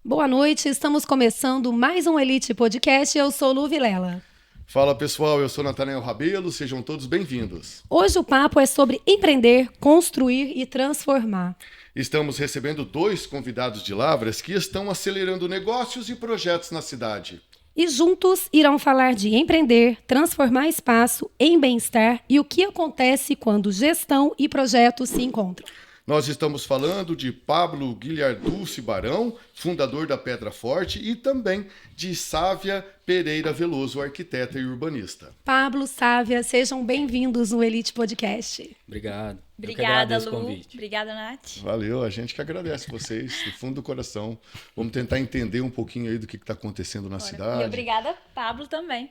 Boa noite, estamos começando mais um Elite Podcast. Eu sou Lu Vilela. Fala pessoal, eu sou Natanael Rabelo, sejam todos bem-vindos. Hoje o papo é sobre empreender, construir e transformar. Estamos recebendo 2 convidados de Lavras que estão acelerando negócios e projetos na cidade. E juntos irão falar de empreender, transformar espaço em bem-estar e o que acontece quando gestão e projetos se encontram. Nós estamos falando de Pablo Guilharducci Barão, fundador da Pedra Forte, e também de Sávia Pereira Veloso, arquiteta e urbanista. Pablo, Sávia, sejam bem-vindos no Elite Podcast. Obrigado. Obrigada, Lu. Convite. Obrigada, Nath. Valeu, a gente que agradece vocês, do fundo do coração. Vamos tentar entender um pouquinho aí do que está acontecendo na cidade. E obrigada, Pablo, também.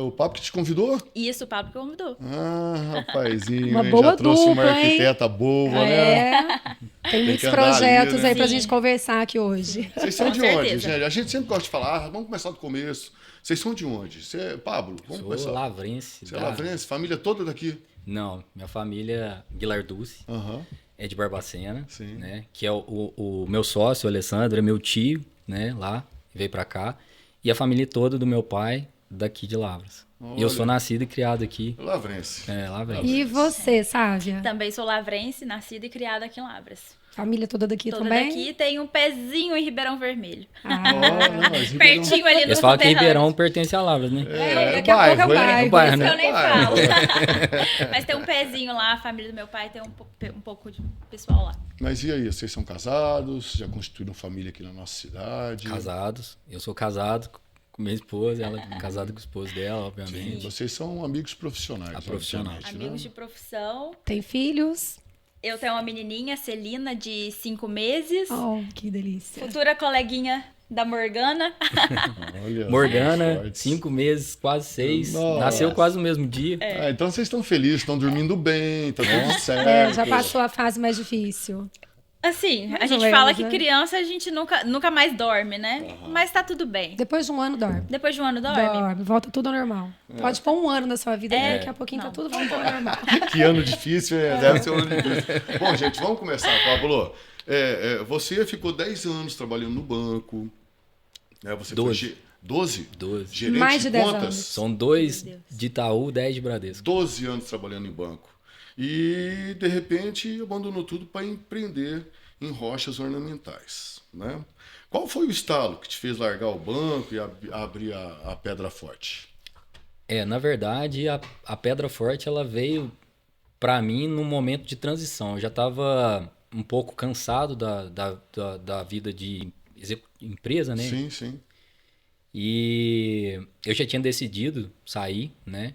O Pablo que te convidou? Isso, o Pablo que convidou. Ah, rapazinho, Uma hein? boa Já trouxe uma dupla, hein? arquiteta boa, né? Tem muitos que andar projetos ali, né? aí pra Sim. gente conversar aqui hoje. Vocês são Com de certeza. onde, gente? A gente sempre gosta de falar, vamos começar do começo. Vocês são de onde? Pablo, vamos Sou começar. lavrense. Você é lavrense? Família toda daqui? Não, minha família Guilharducci Aham. é de Barbacena, Sim. né? Que é o meu sócio, o Alessandro, é meu tio, né? Lá, veio pra cá. E a família toda do meu pai, daqui de Lavras. E eu Olha. sou nascido e criado aqui. Lavrense. Lavrense. E você, Sávia? Também sou lavrense, nascida e criada aqui em Lavras. Família toda daqui Toda também? daqui tem um pezinho em Ribeirão Vermelho. Pertinho. Pertinho ali no Eles falam que subterrâneo. Ribeirão pertence a Lavras, né? Daqui a pouco é hein? bairro. bairro, Isso que né? eu nem Bairro. falo. Mas tem um pezinho lá, a família do meu pai tem um pouco de pessoal lá. Mas e aí, vocês são casados? Já constituíram família aqui na nossa cidade? Casados. Eu sou casado com minha esposa, ela é casada com o esposo dela, Sim, obviamente. vocês são amigos profissionais. Profissional. obviamente, né? Amigos de profissão. Tem filhos? Eu tenho uma menininha, Celina, de 5 meses. Oh, que delícia. Futura coleguinha da Morgana. Olha, Morgana, fortes. 5 meses, quase 6. Nossa. Nasceu quase no mesmo dia. Ah, então vocês estão felizes, estão dormindo bem, tá tudo certo. Já passou a fase mais difícil. Assim, a Mais ou gente menos, fala que né? criança a gente nunca mais dorme, né? Mas tá tudo bem. Depois de um ano, dorme. Depois de um ano dorme? Dorme, volta tudo ao normal. Pode pôr um ano na sua vida, É. daqui a pouquinho tá Não. tudo voltando ao normal. Que ano difícil, deve ser um ano difícil. Bom, gente, vamos começar, Pablo. Você ficou 10 anos trabalhando no banco. Você 12. foi 12? 12. Gerente Mais de 10 contas? anos. São 2 Meu Deus. de Itaú, 10 de Bradesco. 12 anos trabalhando em banco. E, de repente, abandonou tudo para empreender em rochas ornamentais, né? Qual foi o estalo que te fez largar o banco e abrir a Pedra Forte? Na verdade, a Pedra Forte ela veio para mim num momento de transição. Eu já estava um pouco cansado da vida de empresa, né? Sim, sim. E eu já tinha decidido sair, né?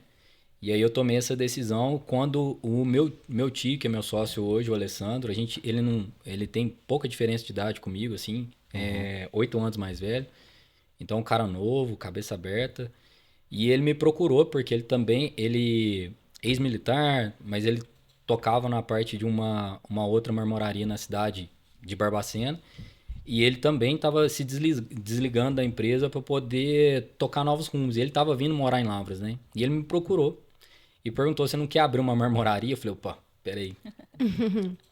E aí eu tomei essa decisão quando o meu tio, que é meu sócio hoje, o Alessandro, ele tem pouca diferença de idade comigo, assim, 8 anos mais velho. Então, um cara novo, cabeça aberta. E ele me procurou porque ele ex-militar, mas ele tocava na parte de uma outra marmoraria na cidade de Barbacena. E ele também estava se desligando da empresa para poder tocar novos rumos. E ele estava vindo morar em Lavras, né? E ele me procurou e perguntou se eu não quer abrir uma marmoraria. Eu falei, opa, peraí,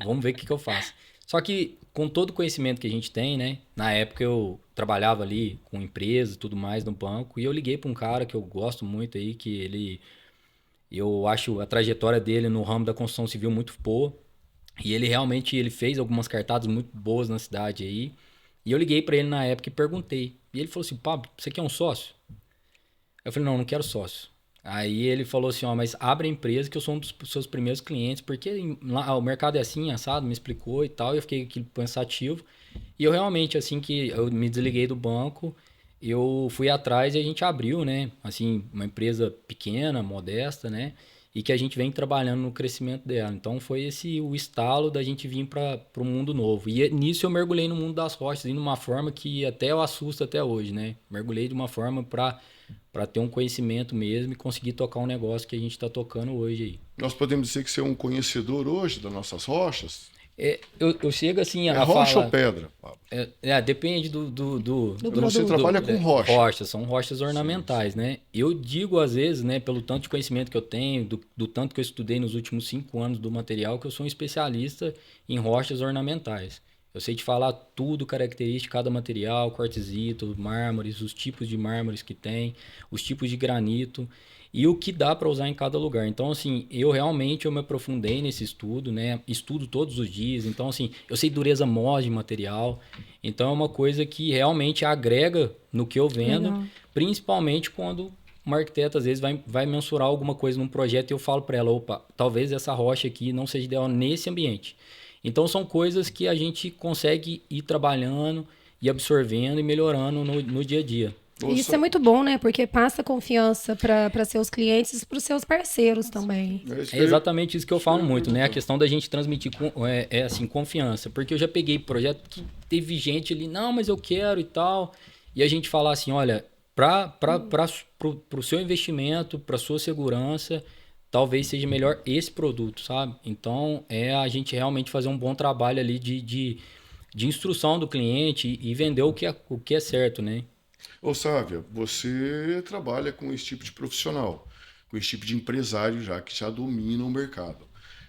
vamos ver o que eu faço. Só que com todo o conhecimento que a gente tem, né? Na época eu trabalhava ali com empresa e tudo mais no banco. E eu liguei para um cara que eu gosto muito aí, eu acho a trajetória dele no ramo da construção civil muito boa. E ele fez algumas cartadas muito boas na cidade aí. E eu liguei pra ele na época e perguntei. E ele falou assim, Pablo, você quer um sócio? Eu falei, não quero sócio. Aí ele falou assim, mas abre a empresa que eu sou um dos seus primeiros clientes, porque lá, o mercado é assim, assado, me explicou e tal. E eu fiquei aqui pensativo. E eu realmente, assim que eu me desliguei do banco, eu fui atrás e a gente abriu, né? Assim, uma empresa pequena, modesta, né? E que a gente vem trabalhando no crescimento dela. Então foi o estalo da gente vir para o mundo novo. E nisso eu mergulhei no mundo das rochas, de uma forma que até eu assusto até hoje, né? Mergulhei de uma forma para ter um conhecimento mesmo e conseguir tocar um negócio que a gente está tocando hoje aí. Nós podemos dizer que você é um conhecedor hoje das nossas rochas? Eu chego assim É a rocha falar... ou pedra, Pablo? Depende do Você trabalha com rocha. rochas, são rochas ornamentais, né? Eu digo às vezes, né, pelo tanto de conhecimento que eu tenho, do tanto que eu estudei nos últimos 5 anos do material, que eu sou um especialista em rochas ornamentais. Eu sei te falar tudo, característica de cada material, quartzito, mármores, os tipos de mármores que tem, os tipos de granito e o que dá para usar em cada lugar. Então, assim, eu me aprofundei nesse estudo, né? Estudo todos os dias. Então, assim, eu sei dureza MOS de material. Então, é uma coisa que realmente agrega no que eu vendo, Legal. principalmente quando uma arquiteta, às vezes, vai mensurar alguma coisa num projeto e eu falo para ela, opa, talvez essa rocha aqui não seja ideal nesse ambiente. Então, são coisas que a gente consegue ir trabalhando e absorvendo e melhorando no dia a dia. E isso é muito bom, né? Porque passa confiança para seus clientes e para os seus parceiros também. É exatamente isso que eu falo muito, né? A questão da gente transmitir assim, confiança. Porque eu já peguei projeto que teve gente ali, não, mas eu quero e tal. E a gente falar assim, olha, pro seu investimento, para sua segurança, talvez seja melhor esse produto, sabe? Então, a gente realmente fazer um bom trabalho ali de instrução do cliente e vender o que é certo, né? Ô, Sávia, você trabalha com esse tipo de profissional, com esse tipo de empresário já que já domina o mercado.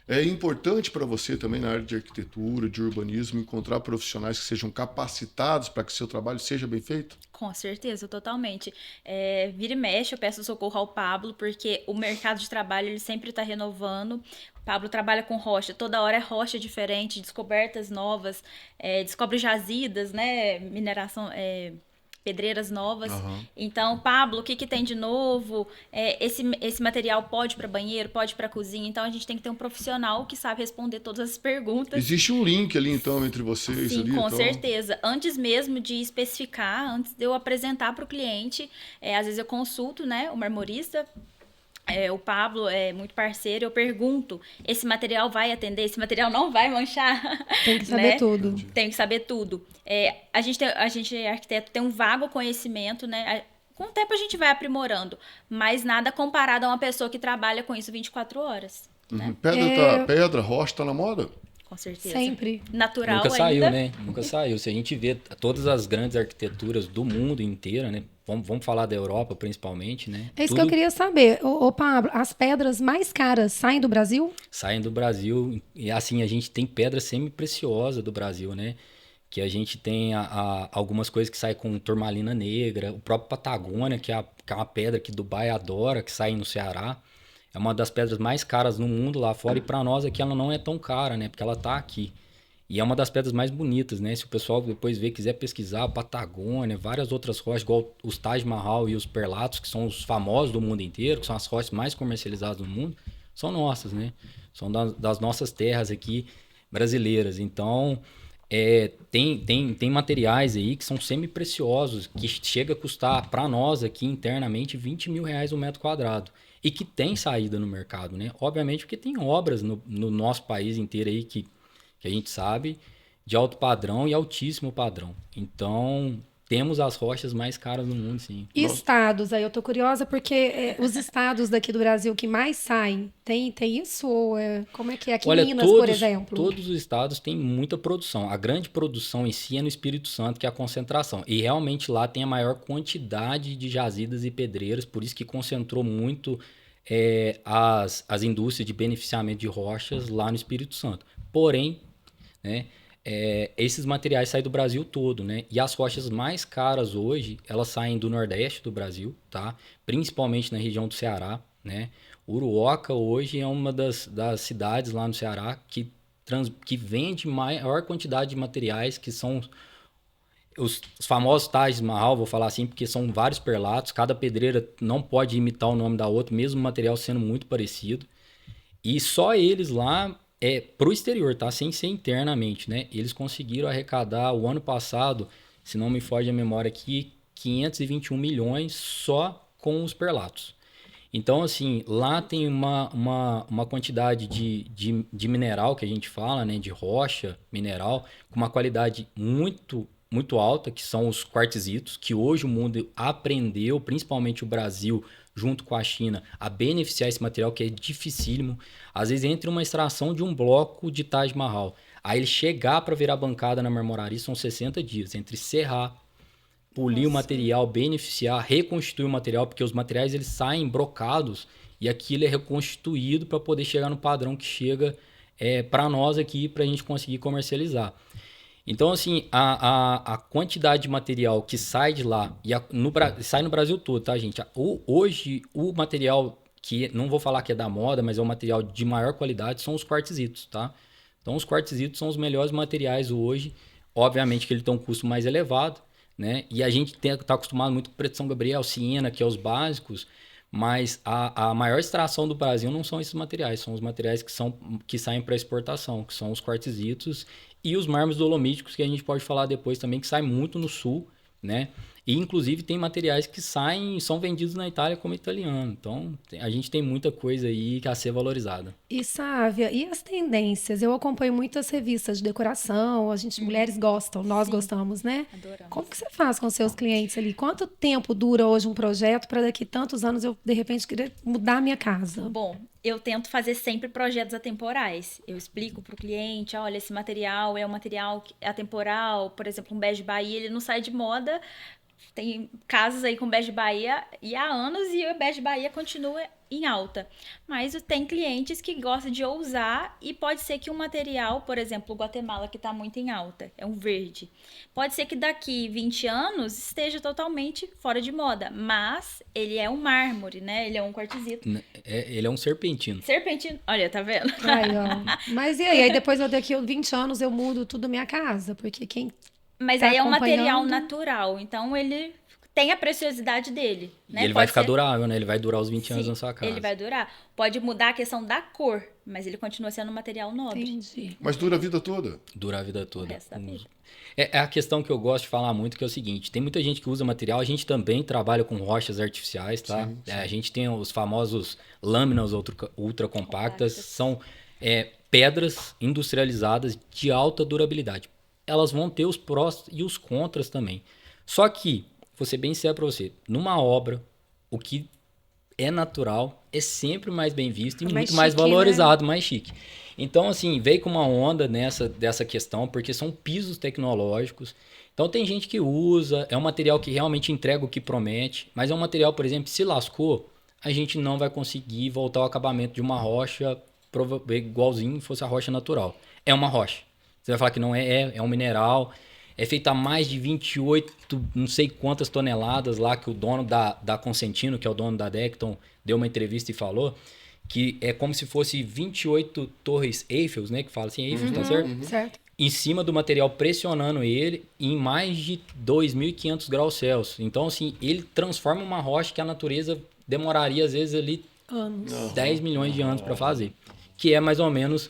É importante para você também na área de arquitetura, de urbanismo, encontrar profissionais que sejam capacitados para que seu trabalho seja bem feito? Com certeza, totalmente. Vira e mexe, eu peço socorro ao Pablo, porque o mercado de trabalho ele sempre está renovando. O Pablo trabalha com rocha, toda hora é rocha diferente, descobertas novas, descobre jazidas, né? Mineração, pedreiras novas. Aham. Então, Pablo, o que que tem de novo? Esse material pode para banheiro, pode para cozinha. Então, a gente tem que ter um profissional que sabe responder todas as perguntas. Existe um link ali, então, entre vocês Sim, ali? com Então... certeza. Antes mesmo de especificar, antes de eu apresentar para o cliente, às vezes eu consulto, né, o marmorista, o Pablo é muito parceiro, eu pergunto, esse material vai atender, esse material não vai manchar? Tem que saber né? tudo. Tem que saber tudo. A gente, arquiteto, tem um vago conhecimento, né? Com o tempo a gente vai aprimorando, mas nada comparado a uma pessoa que trabalha com isso 24 horas. Né? Pedra, rocha tá na moda? Com certeza. Sempre. Natural Nunca saiu, ainda. né? Nunca saiu. Se a gente vê todas as grandes arquiteturas do mundo inteiro, né? Vamos falar da Europa principalmente, né? É isso que eu queria saber. Ô, Pablo, as pedras mais caras saem do Brasil? Saem do Brasil. E assim, a gente tem pedra semi-preciosa do Brasil, né? Que a gente tem algumas coisas que saem com turmalina negra. O próprio Patagônia, que é uma pedra que Dubai adora, que sai no Ceará. É uma das pedras mais caras no mundo lá fora. E para nós aqui ela não é tão cara, né? Porque ela tá aqui. E é uma das pedras mais bonitas, né? Se o pessoal depois quiser pesquisar, Patagônia, várias outras rochas, igual os Taj Mahal e os Perlatos, que são os famosos do mundo inteiro, que são as rochas mais comercializadas do mundo, são nossas, né? São das nossas terras aqui brasileiras. Então, tem materiais aí que são semi-preciosos, que chega a custar, para nós aqui internamente, R$20 mil o metro quadrado. E que tem saída no mercado, né? Obviamente porque tem obras no nosso país inteiro aí que a gente sabe, de alto padrão e altíssimo padrão. Então, temos as rochas mais caras do mundo, sim. E estados? Aí eu tô curiosa porque os estados daqui do Brasil que mais saem, tem isso? Ou como é que é aqui em Minas, por exemplo? Todos os estados têm muita produção. A grande produção em si é no Espírito Santo, que é a concentração. E realmente lá tem a maior quantidade de jazidas e pedreiras, por isso que concentrou muito as indústrias de beneficiamento de rochas lá no Espírito Santo. Porém, né, esses materiais saem do Brasil todo, né? E as rochas mais caras hoje, elas saem do Nordeste do Brasil, tá? Principalmente na região do Ceará, né? Uruoca hoje é uma das cidades lá no Ceará que vende maior quantidade de materiais, que são os famosos Taj Mahal, vou falar assim, porque são vários perlatos, cada pedreira não pode imitar o nome da outra, mesmo o material sendo muito parecido. E só eles lá... pro exterior, tá? Sem ser internamente, né? Eles conseguiram arrecadar o ano passado, se não me foge a memória aqui, 521 milhões só com os perlatos. Então, assim, lá tem uma quantidade de mineral que a gente fala, né? De rocha, mineral, com uma qualidade muito, muito alta, que são os quartzitos, que hoje o mundo aprendeu, principalmente o Brasil, junto com a China, a beneficiar esse material que é dificílimo. Às vezes, entre uma extração de um bloco de Taj Mahal Aí ele chegar para virar bancada na marmoraria são 60 dias, entre serrar, polir o material, beneficiar, reconstituir o material, porque os materiais eles saem brocados e aquilo é reconstituído para poder chegar no padrão que chega para nós aqui, para a gente conseguir comercializar. Então, assim, a quantidade de material que sai de lá, sai no Brasil todo, tá, gente? Hoje, o material que, não vou falar que é da moda, mas é o material de maior qualidade, são os quartzitos, tá? Então, os quartzitos são os melhores materiais hoje. Obviamente que ele tem um custo mais elevado, né? E a gente tá acostumado muito com preto São Gabriel, Siena, que é os básicos, mas a maior extração do Brasil não são esses materiais, são os materiais que saem para exportação, que são os quartzitos e os mármores dolomíticos, que a gente pode falar depois também, que saem muito no sul, né? E, inclusive, tem materiais que são vendidos na Itália como italiano. Então, a gente tem muita coisa aí a ser valorizada. E, Sávia, e as tendências? Eu acompanho muitas revistas de decoração, mulheres gostam, nós gostamos, né? Adoramos. Como que você faz com seus clientes ali? Quanto tempo dura hoje um projeto para daqui tantos anos eu, de repente, querer mudar a minha casa? Bom, eu tento fazer sempre projetos atemporais. Eu explico para o cliente, olha, esse material é um material atemporal, por exemplo, um bege Bahia, ele não sai de moda. Tem casas aí com bege Bahia e há anos e o bege Bahia continua em alta. Mas tem clientes que gostam de ousar e pode ser que um material, por exemplo, o Guatemala, que está muito em alta, é um verde. Pode ser que daqui 20 anos esteja totalmente fora de moda, mas ele é um mármore, né? Ele é um quartzito. Ele é um serpentino. Serpentino, olha, tá vendo? Aí, ó. Mas e aí? Aí depois, daqui a 20 anos, eu mudo tudo minha casa? Porque quem... Mas tá aí é um material acompanhando. natural, então ele tem a preciosidade dele, né? E ele Pode vai ficar ser- durável, né? Ele vai durar os 20 anos Sim, na sua casa. ele vai durar. Pode mudar a questão da cor, mas ele continua sendo um material nobre. Entendi. Mas dura a vida toda. Durar a vida O toda. resto da vida. É a questão que eu gosto de falar muito, que é o seguinte, tem muita gente que usa material, a gente também trabalha com rochas artificiais, tá? Sim, sim. A gente tem os famosos lâminas ultra compactas, são pedras industrializadas de alta durabilidade. Elas vão ter os prós e os contras também. Só que, vou ser bem sincero para você, numa obra, o que é natural é sempre mais bem visto e Mais muito mais chique, valorizado, mais chique. Então, assim, veio com uma onda dessa questão, porque são pisos tecnológicos. Então, tem gente que usa, é um material que realmente entrega o que promete, mas é um material, por exemplo, se lascou, a gente não vai conseguir voltar ao acabamento de uma rocha igualzinho fosse a rocha natural. É uma rocha. Você vai falar que não é um mineral. É feito a mais de 28, não sei quantas toneladas lá, que o dono da Consentino, que é o dono da Decton, deu uma entrevista e falou que é como se fosse 28 torres Eiffel, né? Que fala assim, Eiffel, tá certo? Certo. Em cima do material, pressionando ele em mais de 2.500 graus Celsius. Então, assim, ele transforma uma rocha que a natureza demoraria, às vezes, ali Anos. 10 milhões de anos para fazer. Que é mais ou menos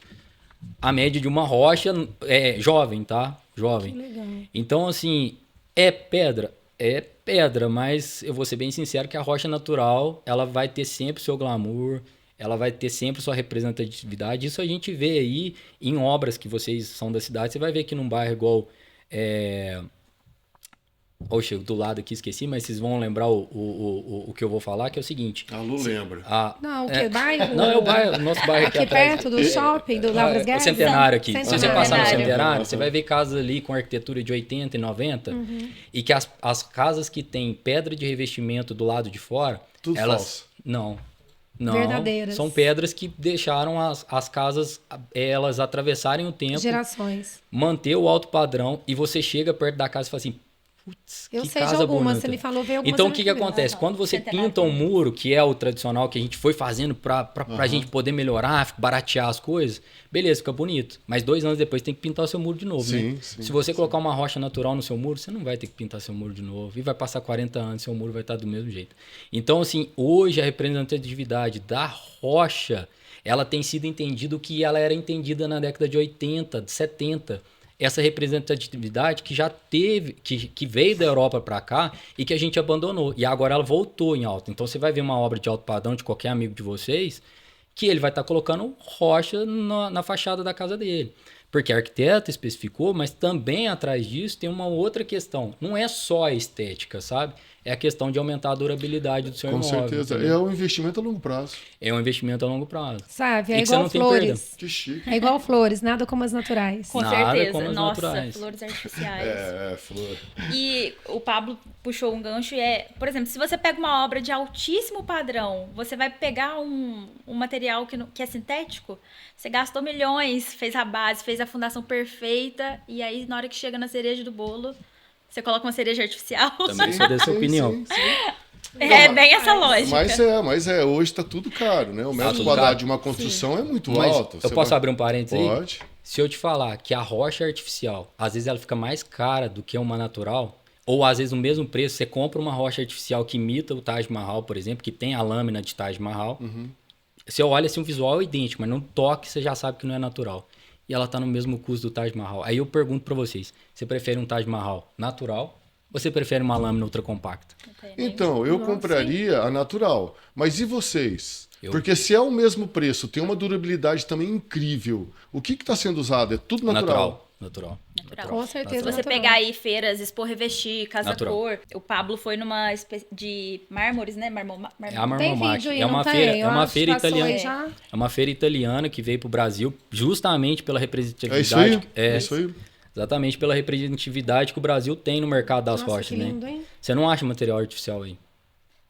a média de uma rocha jovem, tá? Jovem. Que legal. Então, assim, é pedra? É pedra, mas eu vou ser bem sincero que a rocha natural, ela vai ter sempre o seu glamour, ela vai ter sempre sua representatividade. Isso a gente vê aí em obras que vocês são da cidade. Você vai ver que num bairro igual... Oxe, do lado aqui esqueci, mas vocês vão lembrar o que eu vou falar, que é o seguinte. A Lu lembra. Não, o quê? Bairro? Não, é o bairro, nosso bairro aqui Aqui atrás. perto do shopping, do Lavras O Guedes? Centenário aqui. Se você passar no Centenário. Centenário, você vai ver casas ali com arquitetura de 80 e 90 e que as casas que têm pedra de revestimento do lado de fora, Tudo elas falso. não Verdadeiras. são pedras que deixaram as casas elas atravessarem o tempo, Gerações. manter o alto padrão e você chega perto da casa e fala assim, putz, Eu que sei de casa algumas, bonita. você me falou, veio algumas Então, na o que minha cabeça. acontece? Quando você Centenário pinta um também. muro, que é o tradicional que a gente foi fazendo pra gente poder melhorar, baratear as coisas, beleza, fica bonito. Mas 2 anos depois tem que pintar o seu muro de novo, Sim, né? sim, Se você colocar uma rocha natural no seu muro, você não vai ter que pintar seu muro de novo. E vai passar 40 anos, seu muro vai estar do mesmo jeito. Então, assim, hoje a representatividade da rocha, ela tem sido entendida o que ela era entendida na década de 80, de 70. Essa representatividade que já teve, que veio da Europa para cá e que a gente abandonou. E agora ela voltou em alta. Então você vai ver uma obra de alto padrão de qualquer amigo de vocês, que ele vai estar colocando rocha na fachada da casa dele. Porque a arquiteta especificou, mas também atrás disso tem uma outra questão. Não é só a estética, sabe? é a questão de aumentar a durabilidade do seu Com imóvel. certeza. Entendeu? É um investimento a longo prazo. É um investimento a longo prazo. Sabe? E É que você igual não tem flores. Que chique. É igual flores, nada como as naturais. Com Nada certeza. como as Nossa, naturais. flores artificiais. Flor. E o Pablo puxou um gancho e por exemplo, se você pega uma obra de altíssimo padrão, você vai pegar um material que é sintético, você gastou milhões, fez a base, fez a fundação perfeita, e aí na hora que chega na cereja do bolo, você coloca uma cereja artificial. Também sou dessa opinião. Sim. É bem essa lógica. Mas hoje está tudo caro, né? O metro tudo quadrado caro. de uma construção é muito Mas alto. eu posso abrir um parênteses aí? Pode. Se eu te falar que a rocha artificial, às vezes ela fica mais cara do que uma natural, ou às vezes no mesmo preço, você compra uma rocha artificial que imita o Taj Mahal, por exemplo, que tem a lâmina de Taj Mahal. Você olha assim, o visual é idêntico, mas no toque você já sabe que não é natural. E ela tá no mesmo custo do Taj Mahal. Aí eu pergunto para vocês, você prefere um Taj Mahal natural ou você prefere uma lâmina ultra compacta? Então, eu compraria a natural. Mas e vocês? Porque se é o mesmo preço, tem uma durabilidade também incrível. O que está sendo usado? É tudo natural. Natural. Com certeza. Se você natural. pegar aí feiras, expor, revestir, casa Natural. cor, o Pablo foi numa espécie de mármores, né? É a Tem Marmomate. vídeo aí, É uma não feira, tem? é Eu uma acho feira que passou italiana. aí já. É uma feira italiana que veio para o Brasil justamente pela representatividade. É isso aí? É isso aí. Exatamente pela representatividade que o Brasil tem no mercado das Nossa, rochas, que né? lindo, hein? Você não acha material artificial aí?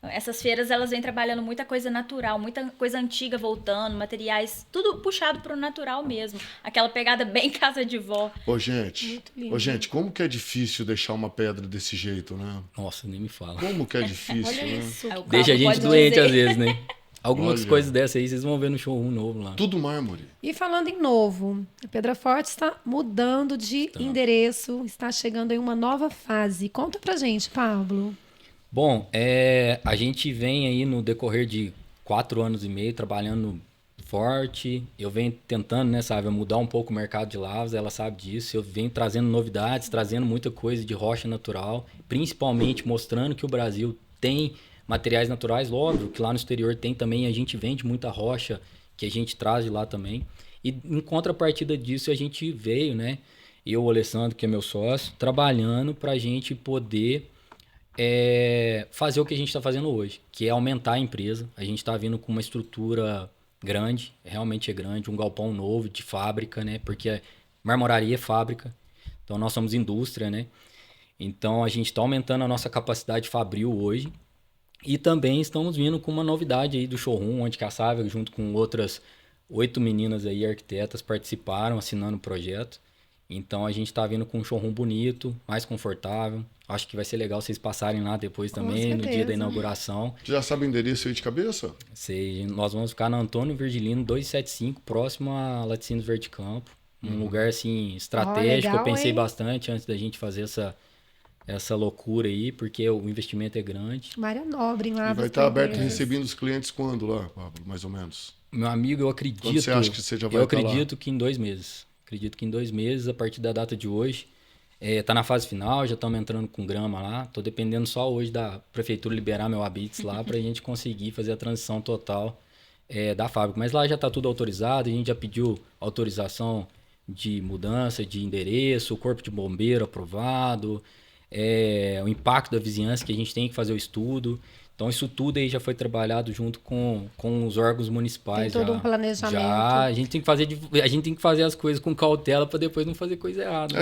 Essas feiras, elas vêm trabalhando muita coisa natural, muita coisa antiga voltando, materiais, tudo puxado pro natural mesmo. Aquela pegada bem casa de vó. Ô, gente. Muito lindo. Ô, gente, como que é difícil deixar uma pedra desse jeito, né? Nossa, nem me fala. Como que é difícil, Olha né? isso. Aí o Deixa a Pablo gente pode doente dizer. às vezes, né? Algumas Olha. coisas dessas aí vocês vão ver no showroom novo lá. Tudo mármore. E falando em novo, a Pedra Forte está mudando de endereço, está chegando em uma nova fase. Conta pra gente, Pablo. Bom, a gente vem aí no decorrer de 4 anos e meio trabalhando forte. Eu venho tentando, né, sabe, mudar um pouco o mercado de lavas, ela sabe disso. Eu venho trazendo novidades, trazendo muita coisa de rocha natural, principalmente mostrando que o Brasil tem materiais naturais, óbvio, que lá no exterior tem também, a gente vende muita rocha que a gente traz de lá também. E em contrapartida disso, a gente veio, né, eu, o Alessandro, que é meu sócio, trabalhando para a gente poder fazer o que a gente está fazendo hoje, que é aumentar a empresa. A gente está vindo com uma estrutura grande, realmente é grande, um galpão novo de fábrica, né? Porque marmoraria é fábrica, então nós somos indústria, né? Então a gente está aumentando a nossa capacidade fabril hoje e também estamos vindo com uma novidade aí do showroom, onde que a Sávia, junto com outras 8 meninas aí, arquitetas, participaram, assinando o projeto. Então a gente está vindo com um showroom bonito, mais confortável. Acho que vai ser legal vocês passarem lá depois Com também, no dia certeza. da inauguração. Já sabe o endereço aí de cabeça? Nós vamos ficar na Antônio Virgilino 275, próximo a Laticínios Verde Campo. Um lugar assim estratégico. legal, eu pensei hein? bastante antes da gente fazer essa loucura aí, porque o investimento é grande. Mária Nobre, em E Lavras vai estar aberto Tambores. recebendo os clientes quando lá, Pablo, mais ou menos? Meu amigo, eu acredito. Quando você acha que você já vai Eu estar lá? acredito que em 2 meses. Acredito que em 2 meses, a partir da data de hoje. Tá na fase final, já estamos entrando com grama lá. Tô dependendo só hoje da prefeitura liberar meu Habits lá pra gente conseguir fazer a transição total da fábrica. Mas lá já tá tudo autorizado, a gente já pediu autorização de mudança de endereço, o corpo de bombeiro aprovado, o impacto da vizinhança que a gente tem que fazer o estudo. Então isso tudo aí já foi trabalhado junto com os órgãos municipais. Tem todo já. um planejamento. Já, a gente tem que fazer as coisas com cautela para depois não fazer coisa errada.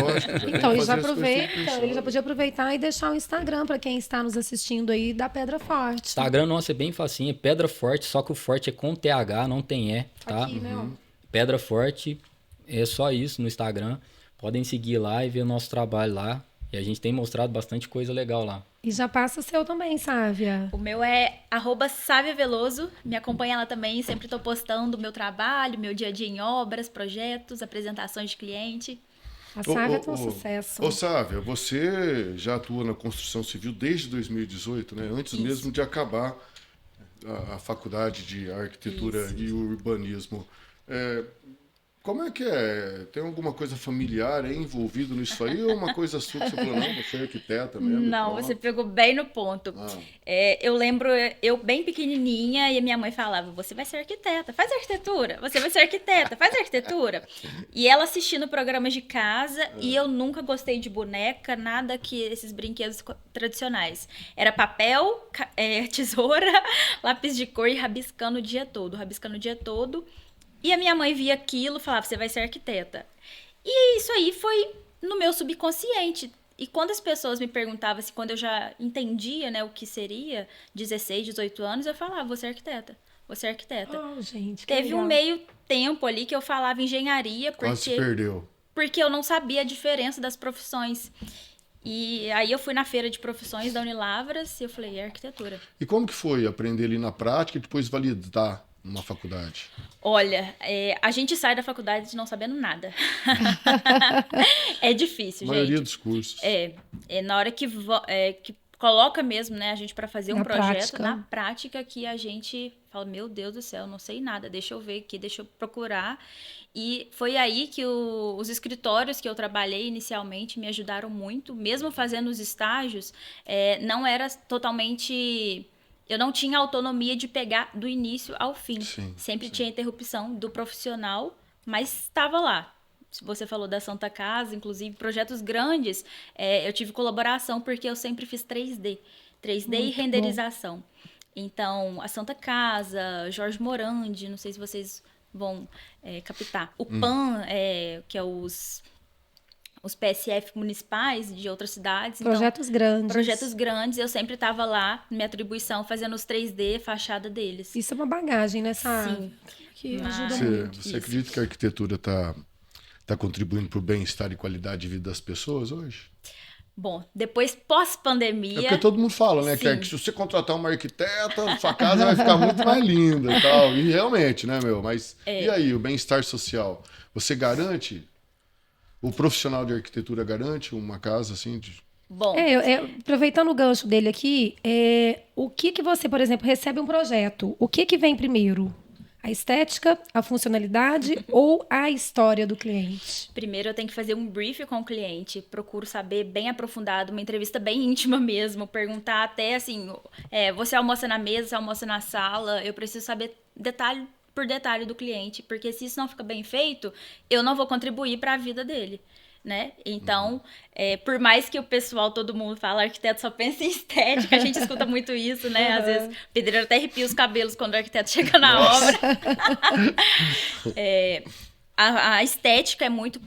Lógico. Já tem que Então, ele já fazer as coisas aproveita, pensando. ele já podia aproveitar e deixar o Instagram para quem está nos assistindo aí da Pedra Forte. Instagram nosso é bem facinho, é Pedra Forte, só que o Forte é com TH, não tem E, tá? Aqui, né? ó. Pedra Forte, é só isso no Instagram. Podem seguir lá e ver o nosso trabalho lá. E a gente tem mostrado bastante coisa legal lá. E já passa o seu também, Sávia. O meu é @SáviaVeloso. Me acompanha lá também. Sempre estou postando o meu trabalho, meu dia a dia em obras, projetos, apresentações de cliente. A Sávia tem um sucesso. Ô, Sávia, você já atua na construção civil desde 2018, né? Antes Isso. mesmo de acabar a faculdade de arquitetura e urbanismo. Como é que é? Tem alguma coisa familiar aí envolvido nisso aí ou uma coisa sua que você falou, não, você é arquiteta mesmo? Não, pronto? você pegou bem no ponto. Ah. Eu lembro, eu bem pequenininha, e a minha mãe falava, você vai ser arquiteta, faz arquitetura. Você vai ser arquiteta, faz arquitetura. E ela assistindo programas de casa, e eu nunca gostei de boneca, nada que esses brinquedos tradicionais. Era papel, tesoura, lápis de cor e rabiscando o dia todo, rabiscando o dia todo. E a minha mãe via aquilo e falava, você vai ser arquiteta. E isso aí foi no meu subconsciente. E quando as pessoas me perguntavam, assim, quando eu já entendia, né, o que seria, 16, 18 anos, eu falava, vou ser arquiteta, vou ser arquiteta. Oh, gente, que Teve legal. um meio tempo ali que eu falava engenharia, Quase se porque, perdeu. porque eu não sabia a diferença das profissões. E aí eu fui na feira de profissões da Unilavras e eu falei, é arquitetura. E como que foi aprender ali na prática e depois validar numa faculdade? Olha, a gente sai da faculdade não sabendo nada. É difícil, A maioria gente. dos cursos. Na hora que coloca mesmo, né, a gente para fazer um Na projeto, prática. na prática, que a gente fala, meu Deus do céu, não sei nada, deixa eu ver aqui, deixa eu procurar. E foi aí que os escritórios que eu trabalhei inicialmente me ajudaram muito, mesmo fazendo os estágios, não era totalmente... Eu não tinha autonomia de pegar do início ao fim. Sim, Sempre sim. tinha interrupção do profissional, mas estava lá. Você falou da Santa Casa, inclusive projetos grandes, eu tive colaboração porque eu sempre fiz 3D. 3D e Muito renderização. Então, a Santa Casa, Jorge Morandi, não sei se vocês vão captar. O PAN, que é os PSF municipais de outras cidades. Projetos grandes. Projetos grandes, eu sempre estava lá, minha atribuição, fazendo os 3D, fachada deles. Isso é uma bagagem nessa Sim. área que Mas- ajuda Você, muito. você Isso. acredita que a arquitetura está contribuindo para o bem-estar e qualidade de vida das pessoas hoje? Bom, depois É pós-pandemia... porque todo mundo fala, né? Sim. Que se você contratar uma arquiteta, sua casa vai ficar muito mais linda e tal. E realmente, né, meu? Mas e aí, o bem-estar social? Você garante? O profissional de arquitetura garante uma casa assim? Bom, Aproveitando o gancho dele aqui, o que você, por exemplo, recebe um projeto, o que vem primeiro? A estética, a funcionalidade ou a história do cliente? primeiro eu tenho que fazer um brief com o cliente, procuro saber bem aprofundado, uma entrevista bem íntima mesmo, perguntar até assim, você almoça na mesa, você almoça na sala, eu preciso saber detalhe por detalhe do cliente, porque se isso não fica bem feito, eu não vou contribuir para a vida dele. Né? Então, por mais que o pessoal, todo mundo fala, arquiteto só pensa em estética, a gente escuta muito isso, né? Às vezes o pedreiro até arrepia os cabelos quando o arquiteto chega na obra. A estética é muito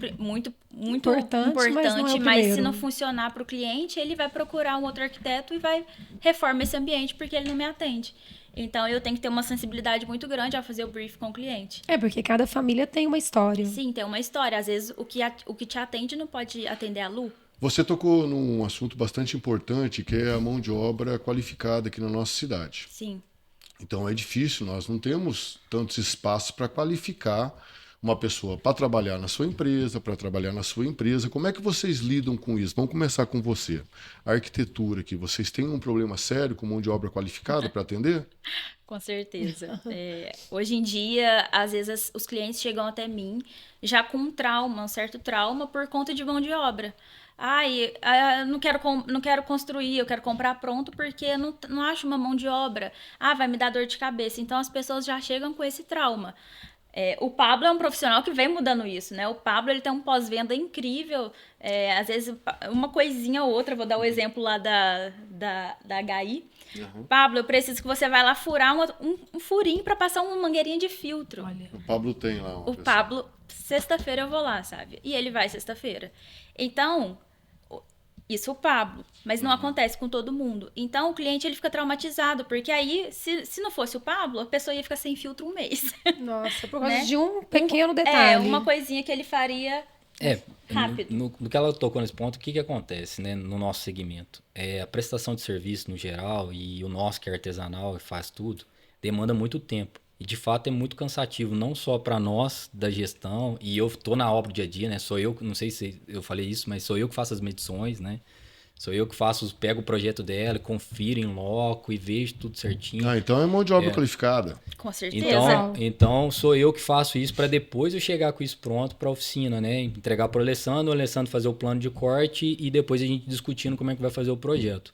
Importante, mas não é o mas se primeiro. não funcionar para o cliente, ele vai procurar um outro arquiteto e vai reformar esse ambiente porque ele não me atende. Então, eu tenho que ter uma sensibilidade muito grande ao fazer o brief com o cliente. Porque cada família tem uma história. Sim, tem uma história. Às vezes, o que te atende não pode atender a Lu. Você tocou num assunto bastante importante, que é a mão de obra qualificada aqui na nossa cidade. Sim. Então é difícil, nós não temos tantos espaços para qualificar uma pessoa para trabalhar na sua empresa, para trabalhar na sua empresa. Como é que vocês lidam com isso? Vamos começar com você. A arquitetura aqui, vocês têm um problema sério com mão de obra qualificada para atender? Com certeza. Hoje em dia, às vezes, os clientes chegam até mim já com um trauma, um certo trauma por conta de mão de obra. Não quero construir, eu quero comprar pronto porque eu não acho uma mão de obra. Vai me dar dor de cabeça. Então, as pessoas já chegam com esse trauma. O Pablo é um profissional que vem mudando isso, né? O Pablo, ele tem um pós-venda incrível. Às vezes, uma coisinha ou outra, vou dar o exemplo lá da HI. Pablo, eu preciso que você vá lá furar um furinho para passar uma mangueirinha de filtro. Olha. O Pablo tem lá uma O pessoa. Pablo, sexta-feira eu vou lá, sabe? E ele vai sexta-feira. Então, isso o Pablo, mas não acontece com todo mundo. Então, o cliente ele fica traumatizado, porque aí, se não fosse o Pablo, a pessoa ia ficar sem filtro um mês. Nossa, por causa Né? de um pequeno detalhe. Uma coisinha que ele faria rápido. No que ela tocou nesse ponto, o que acontece, né, no nosso segmento? A prestação de serviço no geral e o nosso que é artesanal e faz tudo, demanda muito tempo. E de fato é muito cansativo, não só para nós da gestão, e eu tô na obra dia a dia, né? Sou eu, não sei se eu falei isso, mas sou eu que faço as medições, né? Sou eu que pego o projeto dela, confiro em loco e vejo tudo certinho. Ah, então é mão de obra qualificada. Com certeza. Então sou eu que faço isso para depois eu chegar com isso pronto para a oficina, né? Entregar para o Alessandro fazer o plano de corte e depois a gente discutindo como é que vai fazer o projeto.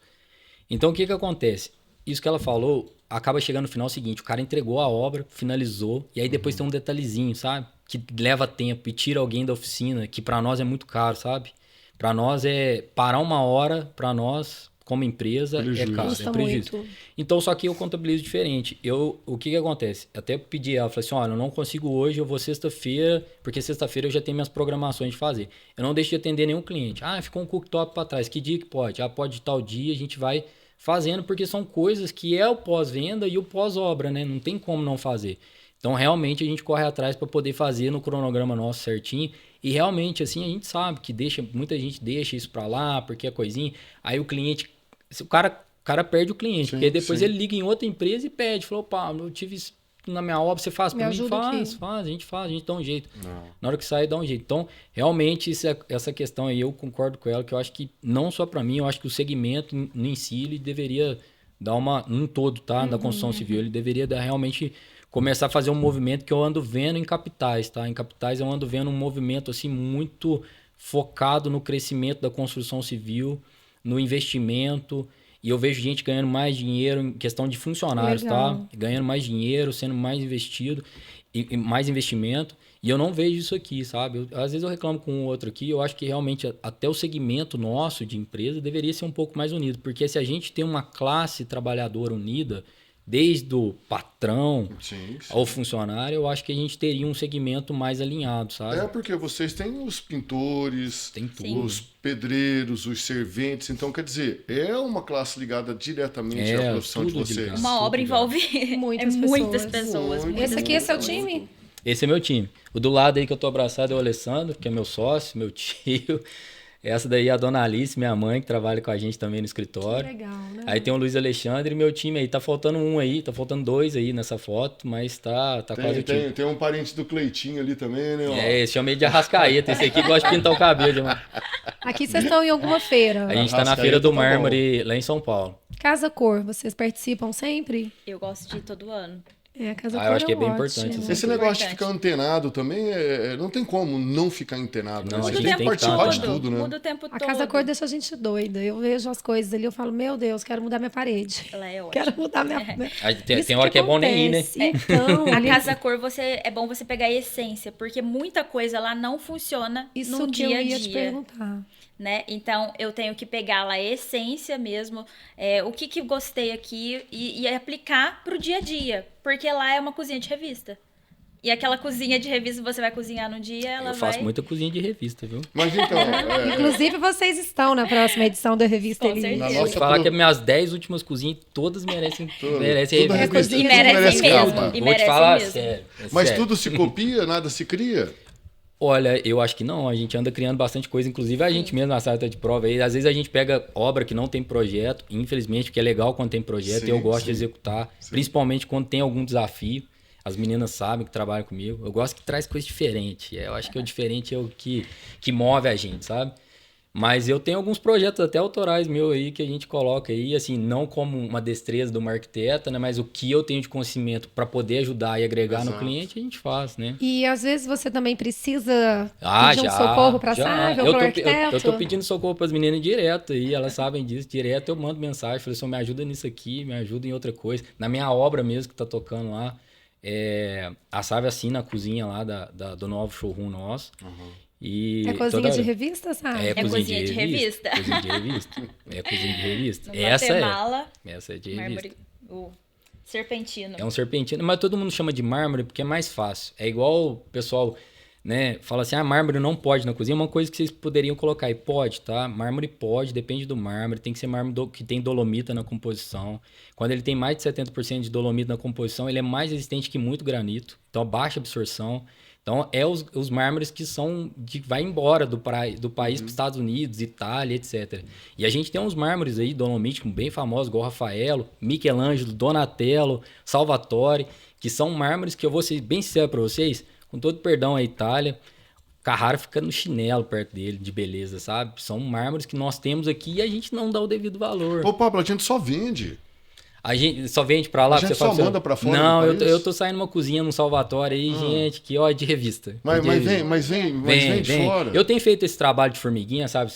Então o que acontece? Isso que ela falou acaba chegando no final seguinte, o cara entregou a obra, finalizou e aí depois tem um detalhezinho, sabe? Que leva tempo e tira alguém da oficina, que para nós é muito caro, sabe? Para nós é parar uma hora, para nós como empresa Prejuízo. é caro, Custa é prejuízo. muito. Então só que eu contabilizo diferente. O que acontece? Até pedi ela, falei assim, olha, eu não consigo hoje, eu vou sexta-feira, porque sexta-feira eu já tenho minhas programações de fazer. Eu não deixo de atender nenhum cliente. Ah, ficou um cooktop para trás, que dia que pode? Ah, pode tal dia, a gente vai fazendo, porque são coisas que é o pós-venda e o pós-obra, né? Não tem como não fazer. Então, realmente, a gente corre atrás para poder fazer no cronograma nosso certinho. E realmente, assim, a gente sabe que muita gente deixa isso para lá, porque é coisinha. Aí o cliente, o cara perde o cliente, Sim, porque depois sim. ele liga em outra empresa e pede. Falou, opa, eu tive isso na minha obra, você faz para mim? ajuda aqui. Faz, a gente dá um jeito. Não. Na hora que sai, dá um jeito. Então, realmente, essa questão aí, eu concordo com ela, que eu acho que não só para mim, eu acho que o segmento em si, ele deveria dar um todo, tá? Da construção civil, ele deveria realmente começar a fazer um movimento que eu ando vendo em capitais, tá? Em capitais eu ando vendo um movimento, assim, muito focado no crescimento da construção civil, no investimento, e eu vejo gente ganhando mais dinheiro em questão de funcionários, Legal. tá? Ganhando mais dinheiro, sendo mais investido, e mais investimento, e eu não vejo isso aqui, sabe? Às vezes eu reclamo com um outro aqui, eu acho que realmente até o segmento nosso de empresa deveria ser um pouco mais unido, porque se a gente tem uma classe trabalhadora unida, desde o patrão Sim, sim. ao funcionário, eu acho que a gente teria um segmento mais alinhado, sabe? É porque vocês têm os pintores, Tem tudo. os pedreiros, os serventes. Então, quer dizer, é uma classe ligada diretamente à profissão de tudo vocês. ligado. Uma obra Tudo envolve Muitas muitas pessoas. pessoas. Muito. Esse aqui é seu Muito. time? Esse é meu time. O do lado aí que eu tô abraçado é o Alessandro, que é meu sócio, meu tio. Essa daí é a dona Alice, minha mãe, que trabalha com a gente também no escritório. Que legal, né? Aí tem o Luiz Alexandre e meu time aí. Tá faltando um aí, tá faltando dois aí nessa foto, mas tá quase o time. Tem um parente do Cleitinho ali também, né? ó? Esse chama ele de Arrascaeta. Esse aqui gosta de pintar o cabelo, mano. Aqui vocês estão em alguma feira. A gente tá na Arrascaeta Feira do tá Mármore, lá em São Paulo. Casa Cor, vocês participam sempre? Eu gosto de ir todo ano. É, a Casa Ah, eu Cor acho que é bem ótimo. importante, assim. Esse Muito negócio de importante. ficar antenado também, não tem como não ficar antenado. Não, né? a Você gente tem que tem que participar estar, de tudo, né? Muda o tempo A todo. Casa Cor deixa a gente doida. Eu vejo as coisas ali, eu falo, meu Deus, quero mudar minha parede. Ela é ótima. Quero mudar minha... Aí tem Isso hora que é bom nem ir, né? acontece. Então, A ali- Casa Cor, é bom você pegar a essência, porque muita coisa lá não funciona isso no que dia a eu ia te dia. perguntar. Né? Então, eu tenho que pegar lá a essência mesmo, o que gostei aqui e aplicar pro dia a dia, porque lá é uma cozinha de revista. E aquela cozinha de revista, você vai cozinhar no dia, ela Eu faço vai... muita cozinha de revista, viu? Mas então, Inclusive, vocês estão na próxima edição da revista Com Elite. certeza. na Vou nossa te falar pro- que as minhas 10 últimas cozinhas, todas merecem Tudo revista. revista, E tudo merecem mesmo. capa. E Vou te merecem falar mesmo. sério. Mas sério. tudo se copia, nada se cria? Olha, eu acho que não. A gente anda criando bastante coisa, inclusive a gente mesmo na sala de prova aí. Às vezes a gente pega obra que não tem projeto, infelizmente, porque é legal quando tem projeto Sim, e eu gosto sim. de executar, principalmente quando tem algum desafio. As meninas sabem que trabalham comigo. Eu gosto que traz coisa diferente. Eu acho que o diferente é o que move a gente, sabe? Mas eu tenho alguns projetos até autorais meus aí que a gente coloca aí, assim, não como uma destreza de uma arquiteta, né? Mas o que eu tenho de conhecimento para poder ajudar e agregar no Exato. cliente, a gente faz, né? E às vezes você também precisa pedir um socorro para a Sávia ou eu para o tô, arquiteto? eu tô pedindo socorro para as meninas direto aí, elas sabem disso. Direto eu mando mensagem, falei assim, me ajuda nisso aqui, me ajuda em outra coisa. Na minha obra mesmo que tá tocando lá, a Sávia assina a cozinha lá do novo showroom nosso. E É cozinha toda- de revista, sabe? É cozinha de revista. Cozinha de revista. É cozinha de revista. No Essa Guatemala, Essa é de revista. mármore, o serpentino. É um serpentino, mas todo mundo chama de mármore porque é mais fácil. É igual o pessoal, né, fala assim, mármore não pode na cozinha. É uma coisa que vocês poderiam colocar aí. Pode, tá? Mármore pode, depende do mármore. Tem que ser mármore que tem dolomita na composição. Quando ele tem mais de 70% de dolomita na composição, ele é mais resistente que muito granito. Então, baixa absorção. Então, os mármores que vai embora do país para os Estados Unidos, Itália, etc. E a gente tem uns mármores aí, dolomíticos, bem famosos, igual Rafaelo, Michelangelo, Donatello, Salvatore, que são mármores que eu vou ser bem sincero para vocês, com todo perdão à Itália, Carrara fica no chinelo perto dele, de beleza, sabe? São mármores que nós temos aqui e a gente não dá o devido valor. Ô, Pablo, a gente só vende. A gente só vende pra lá? A gente só manda pra fora Não, do país? eu tô saindo uma cozinha no Salvatore aí, gente, que ó, de revista. Mas vem de fora. Eu tenho feito esse trabalho de formiguinha, sabe?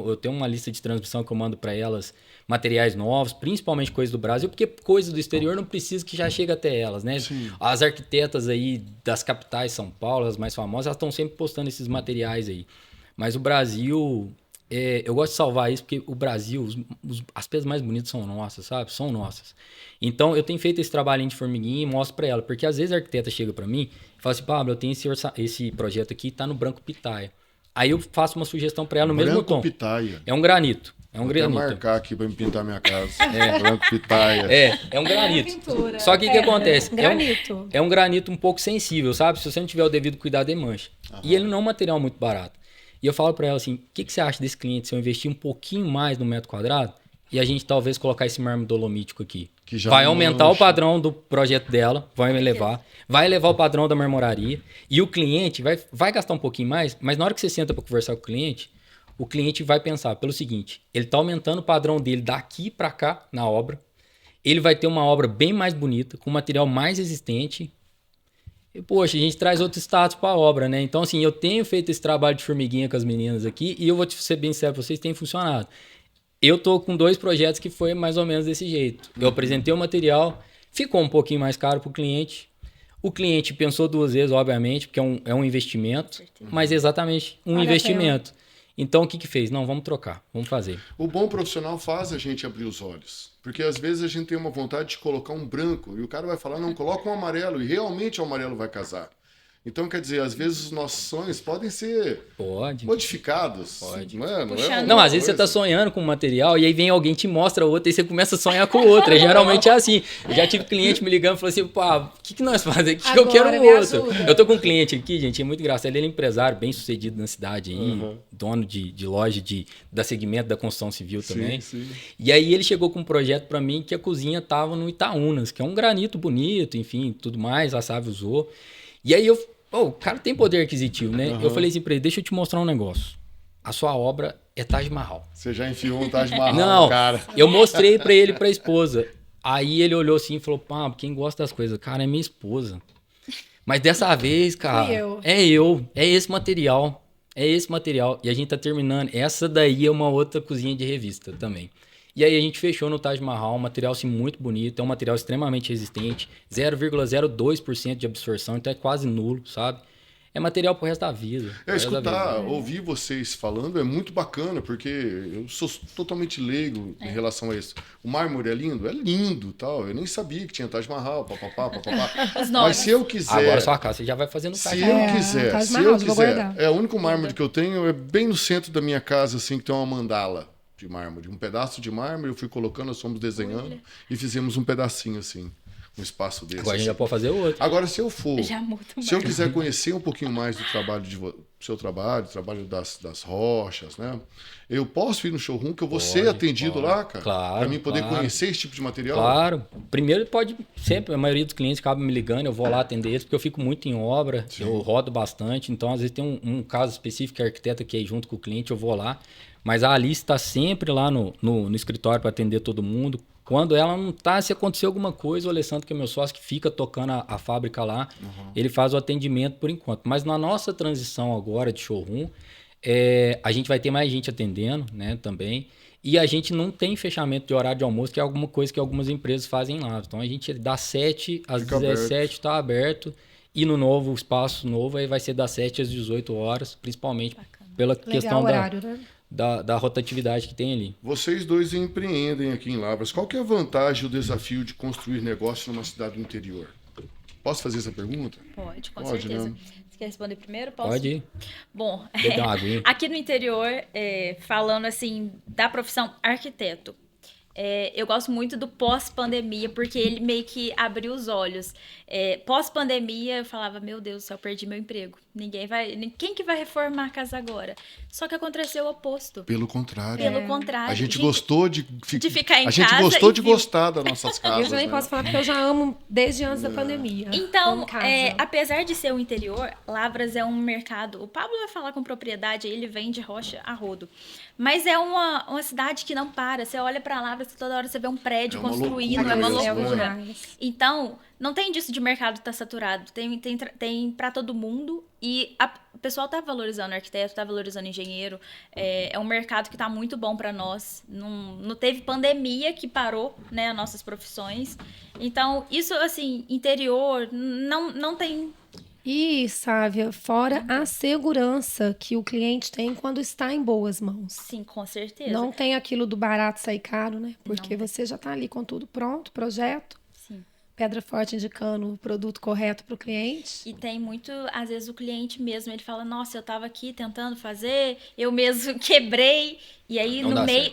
Eu tenho uma lista de transmissão que eu mando pra elas, materiais novos, principalmente coisas do Brasil, porque coisas do exterior não precisa que já chegue até elas, né? Sim. As arquitetas aí das capitais, São Paulo, as mais famosas, elas estão sempre postando esses materiais aí. Mas o Brasil... eu gosto de salvar isso porque o Brasil, as peças mais bonitas são nossas, sabe? São nossas. Então, eu tenho feito esse trabalhinho de formiguinha e mostro pra ela. Porque às vezes a arquiteta chega pra mim e fala assim, Pablo, eu tenho esse projeto aqui, tá no branco pitaia. Aí eu faço uma sugestão pra ela no mesmo tom. Branco pitaia. É um granito. Vou até marcar aqui pra me pintar minha casa. Branco pitaia. É um granito. Pintura. Só que o que acontece? Granito. É um granito um pouco sensível, sabe? Se você não tiver o devido cuidado, ele mancha. E ele não é um material muito barato. E eu falo pra ela assim, o que você acha desse cliente se eu investir um pouquinho mais no metro quadrado e a gente talvez colocar esse mármore dolomítico aqui? Que já vai aumentar mancha. o padrão do projeto dela, vai elevar o padrão da marmoraria e o cliente vai gastar um pouquinho mais, mas na hora que você senta para conversar com o cliente vai pensar pelo seguinte, ele tá aumentando o padrão dele daqui para cá na obra, ele vai ter uma obra bem mais bonita, com material mais resistente. E, poxa, a gente traz outro status para a obra, né? Então, assim, eu tenho feito esse trabalho de formiguinha com as meninas aqui e eu vou ser bem sincero pra vocês, tem funcionado. Eu tô com 2 projetos que foi mais ou menos desse jeito. Eu apresentei o material, ficou um pouquinho mais caro pro cliente. O cliente pensou 2 vezes, obviamente, porque é um investimento, mas exatamente um Vale a investimento. Então, o que fez? Não, vamos trocar, vamos fazer. O bom profissional faz a gente abrir os olhos. Porque às vezes a gente tem uma vontade de colocar um branco e o cara vai falar, não, coloca um amarelo. E realmente o amarelo vai casar. Então, quer dizer, às vezes os nossos sonhos podem ser modificados. Pode. Mano, Não, às vezes você tá sonhando com um material e aí vem alguém te mostra outro e você começa a sonhar com outra. Geralmente é assim. Eu já tive cliente me ligando e falou assim, pá, o que nós fazemos aqui? Que eu quero Agora, um me outro. ajuda. Eu tô com um cliente aqui, gente, é muito engraçado. Ele é empresário bem sucedido na cidade aí, dono de loja da segmento da construção civil também. Sim. E aí ele chegou com um projeto pra mim que a cozinha tava no Itaúnas, que é um granito bonito, enfim, tudo mais, a Sávio usou. E aí o cara tem poder aquisitivo, né? Eu falei assim pra ele, deixa eu te mostrar um negócio. A sua obra é Taj Mahal. Você já enfiou um Taj Mahal, Não, cara. eu mostrei pra ele e pra esposa. Aí ele olhou assim e falou, Pablo, quem gosta das coisas? Cara, é minha esposa. Mas dessa vez, cara, é esse material. É esse material. E a gente tá terminando. Essa daí é uma outra cozinha de revista também. E aí a gente fechou no Taj Mahal, um material assim, muito bonito, é um material extremamente resistente, 0,02% de absorção, então é quase nulo, sabe? É material pro resto da vida. Ouvir vocês falando é muito bacana, porque eu sou totalmente leigo em relação a isso. O mármore é lindo, tal. Eu nem sabia que tinha Taj Mahal, papapá. Mas se eu quiser... Agora sua casa, você já vai fazendo Taj Se Mahal. eu quiser, Taj Mahal, vou guardar. o único mármore que eu tenho é bem no centro da minha casa, assim, que tem uma mandala de mármore. Um pedaço de mármore, eu fui colocando, nós fomos desenhando e fizemos um pedacinho, assim, um espaço desse. Agora a gente já assim. pode fazer outro. Agora, se eu for, Já muda o se eu quiser conhecer um pouquinho mais do trabalho seu trabalho das rochas, né? Eu posso ir no showroom que eu vou ser atendido lá, cara? Claro, Pra mim poder claro. conhecer esse tipo de material? Claro. Primeiro pode sempre, a maioria dos clientes acaba me ligando, eu vou lá atender eles, porque eu fico muito em obra, eu rodo bastante, então às vezes tem um caso específico que a arquiteta quer ir junto com o cliente, eu vou lá. Mas a Alice está sempre lá no escritório para atender todo mundo. Quando ela não tá, se acontecer alguma coisa, o Alessandro, que é meu sócio, que fica tocando a fábrica lá, ele faz o atendimento por enquanto. Mas na nossa transição agora de showroom, a gente vai ter mais gente atendendo, né, também. E a gente não tem fechamento de horário de almoço, que é alguma coisa que algumas empresas fazem lá. Então a gente das 7 às 17 está aberto. E no novo espaço novo aí vai ser das 7 às 18 horas, principalmente pela questão horário, né? da rotatividade que tem ali. Vocês dois empreendem aqui em Lavras. Qual que é a vantagem e o desafio de construir negócio numa cidade do interior? Posso fazer essa pergunta? Pode, com Pode, certeza. né? Você quer responder primeiro? Posso? Pode ir. Bom, Beber uma aguinha. aqui no interior, falando assim, da profissão arquiteto, Eu gosto muito do pós-pandemia, porque ele meio que abriu os olhos. Pós-pandemia, eu falava, meu Deus do céu, perdi meu emprego. Quem que vai reformar a casa agora? Só que aconteceu o oposto. Pelo contrário. Pelo contrário. A gente gostou de ficar em casa. A gente casa gostou e de viu. gostar das nossas casas. Eu já nem né? posso falar porque eu já amo desde antes da pandemia. Então, Amo casa. apesar de ser o interior, Lavras é um mercado. O Pablo vai falar com propriedade, ele vende rocha a rodo. Mas é uma cidade que não para. Você olha pra Lavras, toda hora você vê um prédio É uma construindo, loucura é uma isso, né? loucura. Então, não tem disso de mercado estar saturado. Tem para todo mundo. E o pessoal tá valorizando arquiteto, tá valorizando engenheiro. É um mercado que tá muito bom para nós. Não teve pandemia que parou, né, as nossas profissões. Então, isso, assim, interior, não tem... E, Sávia, fora a segurança que o cliente tem quando está em boas mãos. Sim, com certeza. Não tem aquilo do barato sair caro, né? Porque você já está ali com tudo pronto, projeto, Sim. pedra forte indicando o produto correto para o cliente. E tem muito, às vezes o cliente mesmo, ele fala, nossa, eu estava aqui tentando fazer, eu mesmo quebrei. E aí,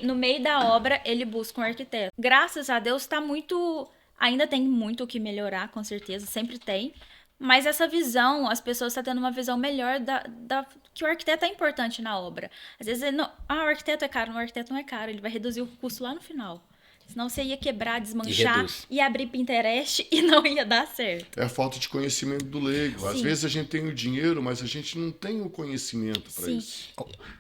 no meio da obra, ele busca um arquiteto. Graças a Deus, ainda tem muito o que melhorar, com certeza, sempre tem. Mas essa visão, as pessoas estão tendo uma visão melhor que o arquiteto é importante na obra. Às vezes, o arquiteto é caro, o arquiteto não é caro, ele vai reduzir o custo lá no final. Senão você ia quebrar, desmanchar e abrir Pinterest e não ia dar certo. É a falta de conhecimento do leigo. Às vezes a gente tem o dinheiro, mas a gente não tem o conhecimento para isso.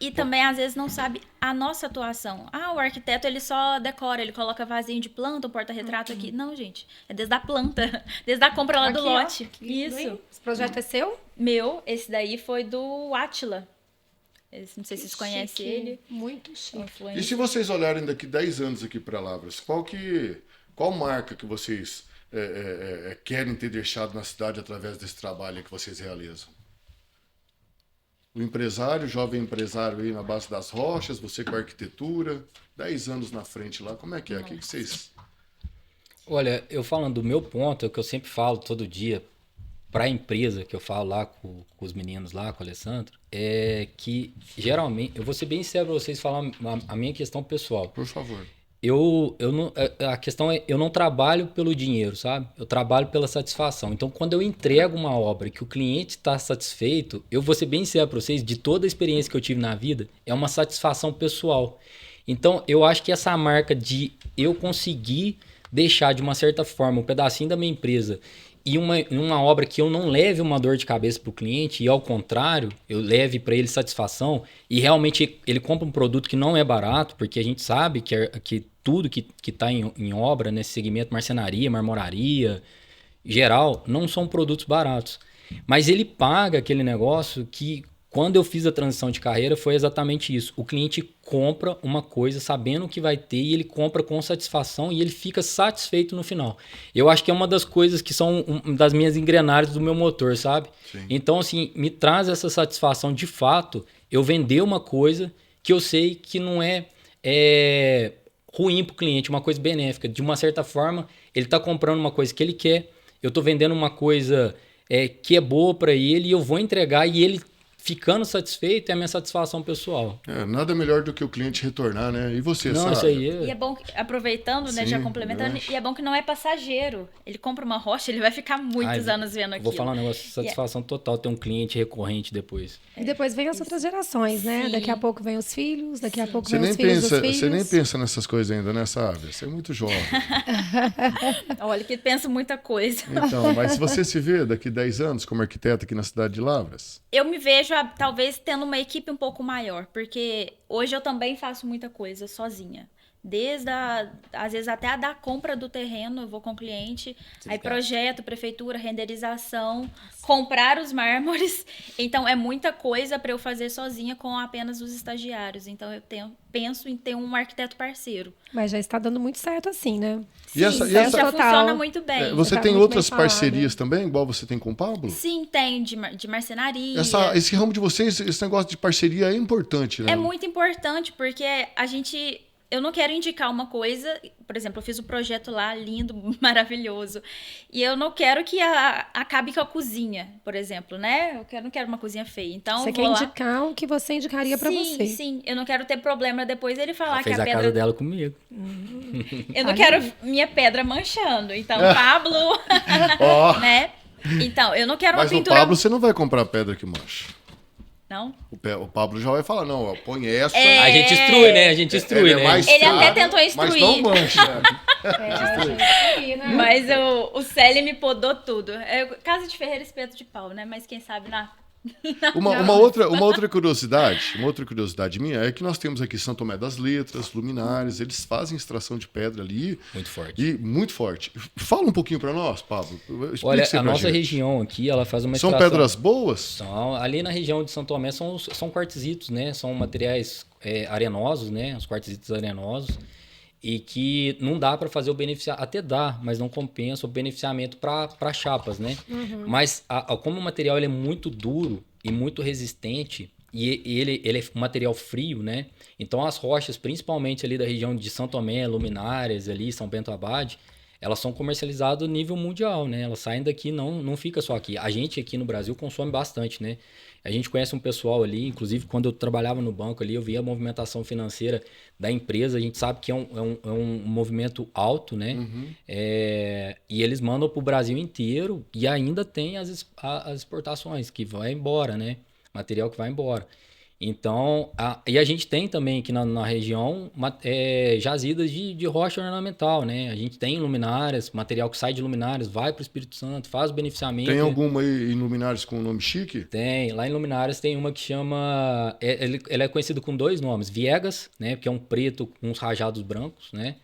E também, às vezes, não sabe a nossa atuação. O arquiteto, ele só decora, ele coloca vasinho de planta, um porta-retrato aqui. Não, gente, é desde a planta, desde a compra lá do lote. Isso. Esse projeto é seu? Meu, esse daí foi do Átila. Não sei se vocês conhecem ele. Muito chique. E se vocês olharem daqui 10 anos aqui para Lavras, qual marca que vocês querem ter deixado na cidade através desse trabalho que vocês realizam? O empresário, o jovem empresário aí na base das rochas, você com a arquitetura, 10 anos na frente lá, como é que é? O que vocês... Olha, eu falando do meu ponto, é o que eu sempre falo todo dia, para a empresa que eu falo lá com os meninos lá, com o Alessandro, é que geralmente, eu vou ser bem sincero para vocês falar a minha questão pessoal. Por favor. A questão é, eu não trabalho pelo dinheiro, sabe? Eu trabalho pela satisfação. Então, quando eu entrego uma obra que o cliente está satisfeito, eu vou ser bem sincero para vocês, de toda a experiência que eu tive na vida, é uma satisfação pessoal. Então, eu acho que essa marca de eu conseguir deixar de uma certa forma um pedacinho da minha empresa e uma obra que eu não leve uma dor de cabeça para o cliente, e ao contrário, eu leve para ele satisfação, e realmente ele compra um produto que não é barato, porque a gente sabe que tudo que está em obra, nesse segmento marcenaria, marmoraria, geral, não são produtos baratos. Mas ele paga aquele negócio que, quando eu fiz a transição de carreira, foi exatamente isso. O cliente compra uma coisa sabendo o que vai ter e ele compra com satisfação e ele fica satisfeito no final. Eu acho que é uma das coisas que são das minhas engrenagens do meu motor, sabe? Sim. Então, assim, me traz essa satisfação de fato eu vender uma coisa que eu sei que não é ruim para o cliente, uma coisa benéfica. De uma certa forma, ele está comprando uma coisa que ele quer, eu estou vendendo uma coisa que é boa para ele e eu vou entregar e ele... ficando satisfeito é a minha satisfação pessoal. Nada melhor do que o cliente retornar, né? E você, não, sabe? Isso aí E é bom, aproveitando, né, Sim, já complementando, e é bom que não é passageiro. Ele compra uma rocha, ele vai ficar muitos anos vendo aquilo. Vou falar um negócio, satisfação total ter um cliente recorrente depois. E depois vem as outras gerações, né? Sim. Daqui a pouco vem os filhos, daqui a pouco Você vem os filhos dos filhos. Você nem pensa nessas coisas ainda, né, Sávia? Você é muito jovem. Olha, que pensa muita coisa. Então, mas se você se vê daqui 10 anos como arquiteta aqui na cidade de Lavras? Eu me vejo, talvez, tendo uma equipe um pouco maior, porque hoje eu também faço muita coisa sozinha. Desde às vezes até a da compra do terreno, eu vou com o cliente, aí projeto, prefeitura, renderização, comprar os mármores. Então é muita coisa para eu fazer sozinha com apenas os estagiários. Então eu penso em ter um arquiteto parceiro. Mas já está dando muito certo assim, né? E essa- já total. funciona muito bem. Você tá tem muito outras bem falado. parcerias também, igual você tem com o Pablo? Sim, tem de marcenaria. Esse ramo de vocês, esse negócio de parceria é importante, né? É muito importante porque a gente eu não quero indicar uma coisa, por exemplo, eu fiz um projeto lá lindo, maravilhoso, e eu não quero que acabe com a cozinha, por exemplo, né? Eu não quero uma cozinha feia, então Você eu quer vou lá. indicar o que você indicaria pra você. Sim, eu não quero ter problema depois ele falar Ela que fez a a pedra... casa dela comigo. Eu não quero minha pedra manchando, então Pablo, Ó, né? Então, eu não quero mas uma o pintura... Pablo você não vai comprar pedra que mancha. Não? O Pablo já vai falar, não, ó, põe essa. A gente instrui, né? A gente instrui, Ele é né? mais Ele até caro, tentou instruir. Mas não mancha. Mas o Célio me podou tudo. Casa de ferreiro, espeto de pau, né? Mas quem sabe na... Uma outra curiosidade minha é que nós temos aqui São Tomé das Letras, Luminares, eles fazem extração de pedra ali. Muito forte. E muito forte. Fala um pouquinho para nós, Pablo. Explica Olha, isso aí a pra nossa gente. região aqui, ela faz uma São extração... pedras boas? São, ali na região de São Tomé são quartzitos, né? São materiais arenosos, né? Os quartzitos arenosos. E que não dá para fazer o beneficiamento, até dá, mas não compensa o beneficiamento para chapas, né? Mas como o material ele é muito duro e muito resistente, e ele é um material frio, né? Então as rochas, principalmente ali da região de São Tomé, Luminárias, ali, São Bento Abade, elas são comercializadas a nível mundial, né? Elas saem daqui, não fica só aqui. A gente aqui no Brasil consome bastante, né? A gente conhece um pessoal ali, inclusive quando eu trabalhava no banco ali, eu via a movimentação financeira da empresa, a gente sabe que é um movimento alto, né? E eles mandam para o Brasil inteiro e ainda tem as exportações que vai embora, né? Material que vai embora. Então, e a gente tem também aqui na região jazidas de rocha ornamental, né? A gente tem luminárias, material que sai de luminárias, vai para o Espírito Santo, faz o beneficiamento. Tem alguma aí em Luminares com nome chique? Tem. Lá em Luminárias tem uma que chama... Ela é conhecida com 2 nomes. Viegas, né? Porque é um preto com uns rajados brancos, né?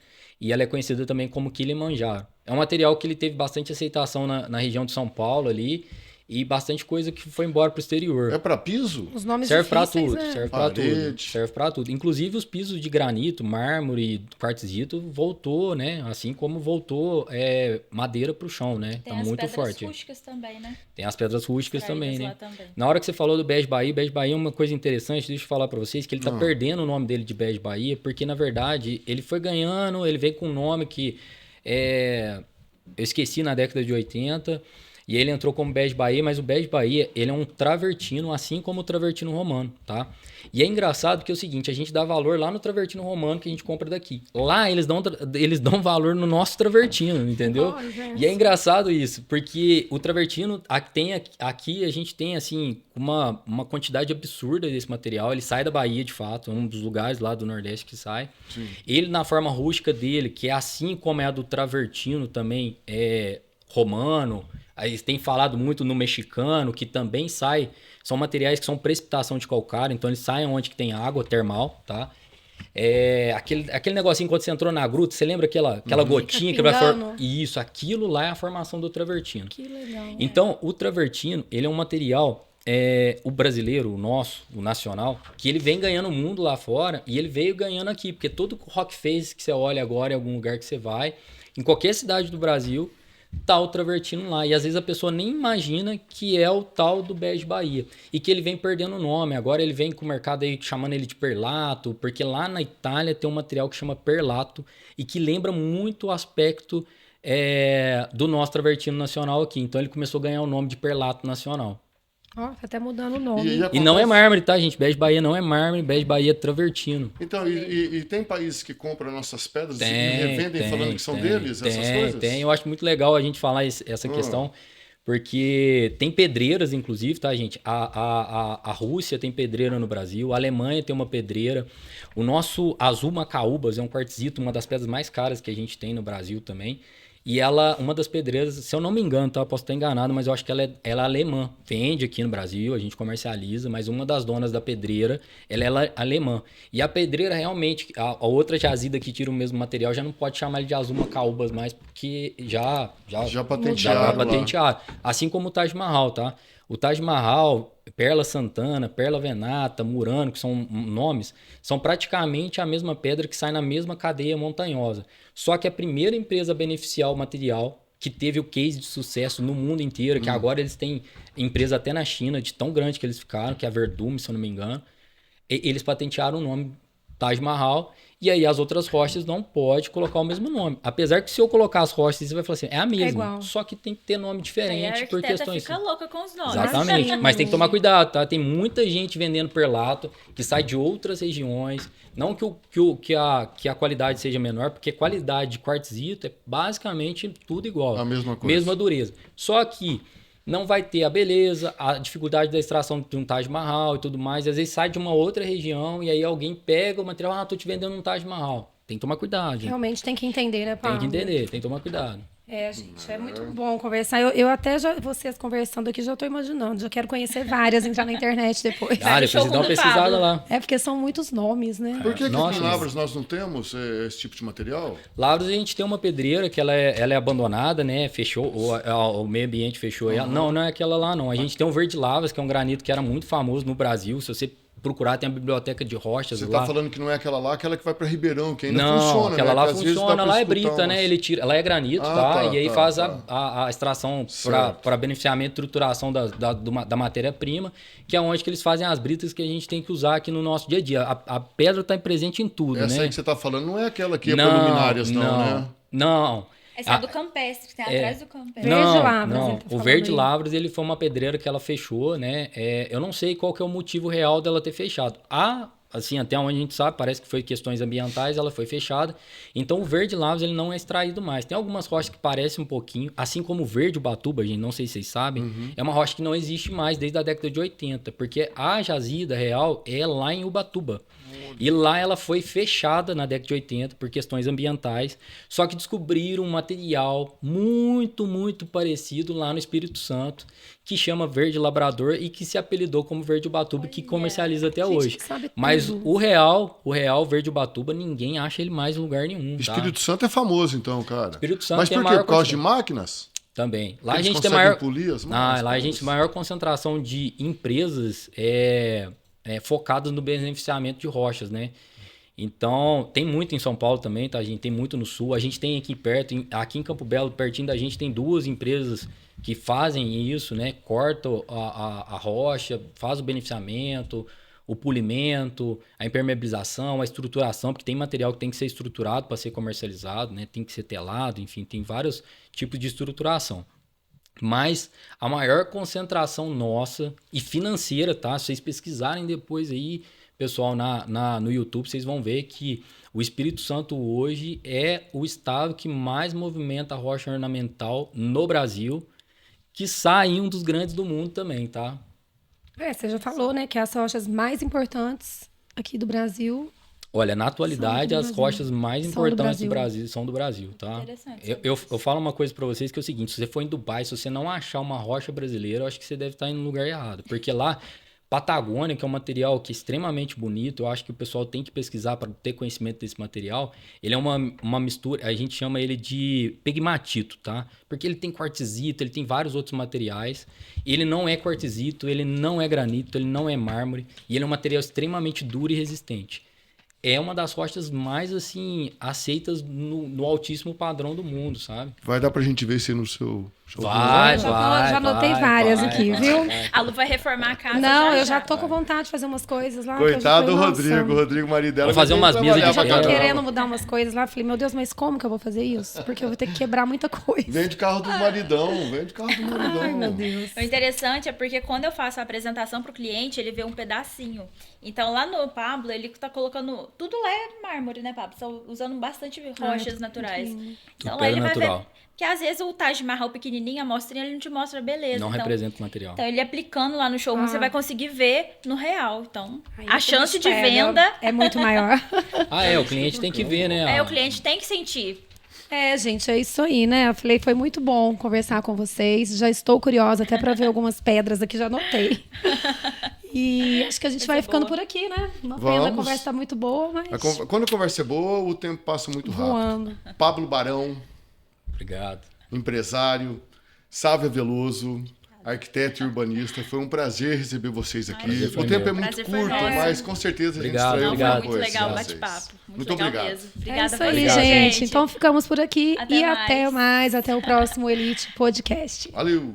E ela é conhecida também como Kilimanjaro. É um material que ele teve bastante aceitação na região de São Paulo ali. E bastante coisa que foi embora pro exterior. É para piso? Os nomes Serve para difíceis, tudo, né? serve para Parede. tudo, serve para tudo. Inclusive os pisos de granito, mármore, quartzito voltou, né? Assim como voltou madeira pro chão, né? Tem Tá as muito pedras forte. rústicas também, né? Tem as pedras rústicas Extraídas também, né? lá também. Na hora que você falou do Bege Bahia é uma coisa interessante, deixa eu falar para vocês, que ele tá perdendo o nome dele de Bege Bahia, porque na verdade ele foi ganhando, ele veio com um nome que eu esqueci na década de 80. E ele entrou como Bege Bahia, mas o Bege Bahia, ele é um travertino, assim como o travertino romano, tá? E é engraçado que é o seguinte, a gente dá valor lá no travertino romano que a gente compra daqui. Lá eles dão valor no nosso travertino, entendeu? E é engraçado isso, porque o travertino, aqui a gente tem, assim, uma quantidade absurda desse material. Ele sai da Bahia, de fato, é um dos lugares lá do Nordeste que sai. Sim. Ele, na forma rústica dele, que é assim como é a do travertino também, romano. Aí tem falado muito no mexicano, que também sai, são materiais que são precipitação de calcário, então eles saem onde que tem água termal, tá? Aquele negocinho quando você entrou na gruta, você lembra aquela gotinha que vai Isso, aquilo lá é a formação do travertino. Que legal. Então, o travertino, ele é um material, o brasileiro, o nosso, o nacional, que ele vem ganhando o mundo lá fora e ele veio ganhando aqui, porque todo rock face que você olha agora em algum lugar que você vai, em qualquer cidade do Brasil, tá o travertino lá. E às vezes a pessoa nem imagina que é o tal do Bege Bahia. E que ele vem perdendo o nome. Agora ele vem com o mercado aí chamando ele de perlato, porque lá na Itália tem um material que chama perlato e que lembra muito o aspecto do nosso travertino nacional aqui. Então ele começou a ganhar o nome de perlato nacional. Ó, tá até mudando o nome. E não é mármore, tá, gente? Bege Bahia não é mármore, Bege Bahia é travertino. Então, e tem países que compram nossas pedras e revendem falando que são deles, essas coisas? Tem, eu acho muito legal a gente falar essa questão, porque tem pedreiras, inclusive, tá, gente? A Rússia tem pedreira no Brasil, a Alemanha tem uma pedreira, o nosso Azul Macaúbas é um quartzito, uma das pedras mais caras que a gente tem no Brasil também. E ela, uma das pedreiras, se eu não me engano, tá? Posso estar enganado, mas eu acho que ela é alemã. Vende aqui no Brasil, a gente comercializa, mas uma das donas da pedreira, ela é alemã. E a pedreira realmente, a outra jazida que tira o mesmo material, já não pode chamar ele de Azul Macaúbas mais, porque já patentearam. Assim como o Taj Mahal, tá? O Taj Mahal, Perla Santana, Perla Venata, Murano, que são nomes, são praticamente a mesma pedra que sai na mesma cadeia montanhosa. Só que a primeira empresa a beneficiar o material, que teve o case de sucesso no mundo inteiro, que agora eles têm empresa até na China, de tão grande que eles ficaram, que é a Verdum, se eu não me engano, eles patentearam o nome Taj Mahal, E aí as outras rochas não pode colocar o mesmo nome. Apesar que se eu colocar as rochas, você vai falar assim, é a mesma. igual. Só que tem que ter nome diferente Aí a por arquiteta questões... fica louca com os nomes. Exatamente. Imagina. Mas tem que tomar cuidado, tá? Tem muita gente vendendo perlato que sai de outras regiões. Não que a qualidade seja menor, porque qualidade de quartzito é basicamente tudo igual. A mesma coisa. Mesma dureza. Só que não vai ter a beleza, a dificuldade da extração de um Taj Mahal e tudo mais. Às vezes sai de uma outra região e aí alguém pega o material, tô te vendendo um Taj Mahal. Tem que tomar cuidado, gente. Realmente tem que entender, né, Pablo? Tem que entender, tem que tomar cuidado. Gente, é muito bom conversar. Eu até já, vocês conversando aqui, já tô imaginando. Já quero conhecer várias, entrar na internet depois. Ah, depois vocês dão uma pesquisada lá. É porque são muitos nomes, né? Por que Nossa, aqui em Lavras nós não temos esse tipo de material? Lavras a gente tem uma pedreira que ela é abandonada, né? Fechou, o meio ambiente fechou ela. Não é aquela lá, não. A gente tem um Verde Lavras, que é um granito que era muito famoso no Brasil. Se você procurar, tem a biblioteca de rochas Você lá. tá falando que não é aquela lá, aquela que vai para Ribeirão, que ainda Não, funciona, aquela né? lá Que às vezes dá funciona, pra lá é escutar brita, né? umas- Ela é granito, Ah, tá? tá, E aí tá, faz tá. a extração Certo. para beneficiamento e estruturação da matéria-prima, que é onde que eles fazem as britas que a gente tem que usar aqui no nosso dia a dia. A pedra está presente em tudo, Essa né? aí que você tá falando não é aquela que é para luminárias, não, né? Não. Essa é do Campestre, que tem atrás do Campestre. Verde Lavras, Não. ele tá O falando Verde aí. Lavras, ele foi uma pedreira que ela fechou, né? Eu não sei qual que é o motivo real dela ter fechado. Assim, até onde a gente sabe, parece que foi questões ambientais, ela foi fechada. Então, o Verde Lavras, ele não é extraído mais. Tem algumas rochas que parecem um pouquinho, assim como o Verde Ubatuba, gente, não sei se vocês sabem, é uma rocha que não existe mais desde a década de 80, porque a jazida real é lá em Ubatuba. E lá ela foi fechada na década de 80 por questões ambientais, só que descobriram um material muito, muito parecido lá no Espírito Santo, que chama Verde Labrador e que se apelidou como Verde Ubatuba, que comercializa até Gente, hoje. que sabe Mas tudo. o real Verde Ubatuba, ninguém acha ele mais em lugar nenhum, tá? Espírito Santo é famoso, então, cara. Espírito Santo Mas tem a por quê? maior Por causa de quantidade. máquinas? Também. Lá a Eles gente tem conseguem maior... polir as lá máquinas? a gente tem maior concentração de empresas focadas no beneficiamento de rochas, né? Então, tem muito em São Paulo também, tá? A gente tem muito no Sul. A gente tem aqui perto, aqui em Campo Belo, pertinho da gente, tem 2 empresas que fazem isso, né? Cortam a rocha, faz o beneficiamento, o polimento, a impermeabilização, a estruturação, porque tem material que tem que ser estruturado para ser comercializado, né? Tem que ser telado, enfim, tem vários tipos de estruturação. Mas a maior concentração nossa e financeira, tá? Se vocês pesquisarem depois aí, pessoal, no YouTube, vocês vão ver que o Espírito Santo hoje é o estado que mais movimenta a rocha ornamental no Brasil, que sai um dos grandes do mundo também, tá? Você já falou, né, que as rochas mais importantes aqui do Brasil. Olha, na atualidade, São do as Brasil. rochas mais São do importantes do Brasil. Brasil são do Brasil, tá? Interessante. Eu falo uma coisa pra vocês que é o seguinte, se você for em Dubai, se você não achar uma rocha brasileira, eu acho que você deve estar indo no lugar errado. Porque lá, Patagônia, que é um material que é extremamente bonito, eu acho que o pessoal tem que pesquisar para ter conhecimento desse material. Ele é uma mistura, a gente chama ele de pegmatito, tá? Porque ele tem quartzito, ele tem vários outros materiais. Ele não é quartzito, ele não é granito, ele não é mármore. E ele é um material extremamente duro e resistente. É uma das rochas mais, assim, aceitas no altíssimo padrão do mundo, sabe? Vai dar pra gente ver se no seu show. Vai. Já anotei várias aqui, viu? A Lu vai reformar a casa. Não, eu já tô com vontade de fazer umas coisas lá. que eu já Coitado do falei, nossa, Rodrigo. O Rodrigo, marido dela, Vamos fazer vai ter umas que mesas de trabalhar pra Eu tô Caramba. querendo mudar umas coisas lá. Falei, meu Deus, mas como que eu vou fazer isso? Porque eu vou ter que quebrar muita coisa. Vende carro do maridão. Vende carro do maridão. Ai, meu Deus. O interessante é porque quando eu faço a apresentação pro cliente, ele vê um pedacinho. Então lá no Pablo, ele tá colocando. Tudo lá é mármore, né, Pablo? Estão usando bastante rochas naturais. Então lá ele vai natural. ver. Que às vezes o Taj Mahal pequenininho, a mostrinha, ele não te mostra a beleza. Não então, representa o material. Então ele aplicando lá no showroom, você vai conseguir ver no real. Então Aí a o chance bicho de venda é muito maior. O cliente tem que ver, né? o cliente tem que sentir. Gente, é isso aí, né? Eu falei, foi muito bom conversar com vocês. Já estou curiosa até para ver algumas pedras aqui, já anotei. E acho que a gente vai ficando por aqui, né? Uma pena, a Vamos. conversa tá muito boa, mas Quando a conversa é boa, o tempo passa muito rápido. voando. Pablo Barão, Obrigado. empresário, Sávia Veloso, arquiteto e urbanista. Foi um prazer receber vocês aqui. Prazer foi O tempo meu. é muito Prazer foi curto, nosso. mas com certeza Obrigado, a gente obrigado. extraiu Foi muito alguma legal o coisa de vocês. bate-papo. Muito legal obrigado. mesmo. É Obrigada isso por aí, Obrigado, gente. Então ficamos por aqui Até e mais. até mais, até o próximo Elite Podcast. Valeu!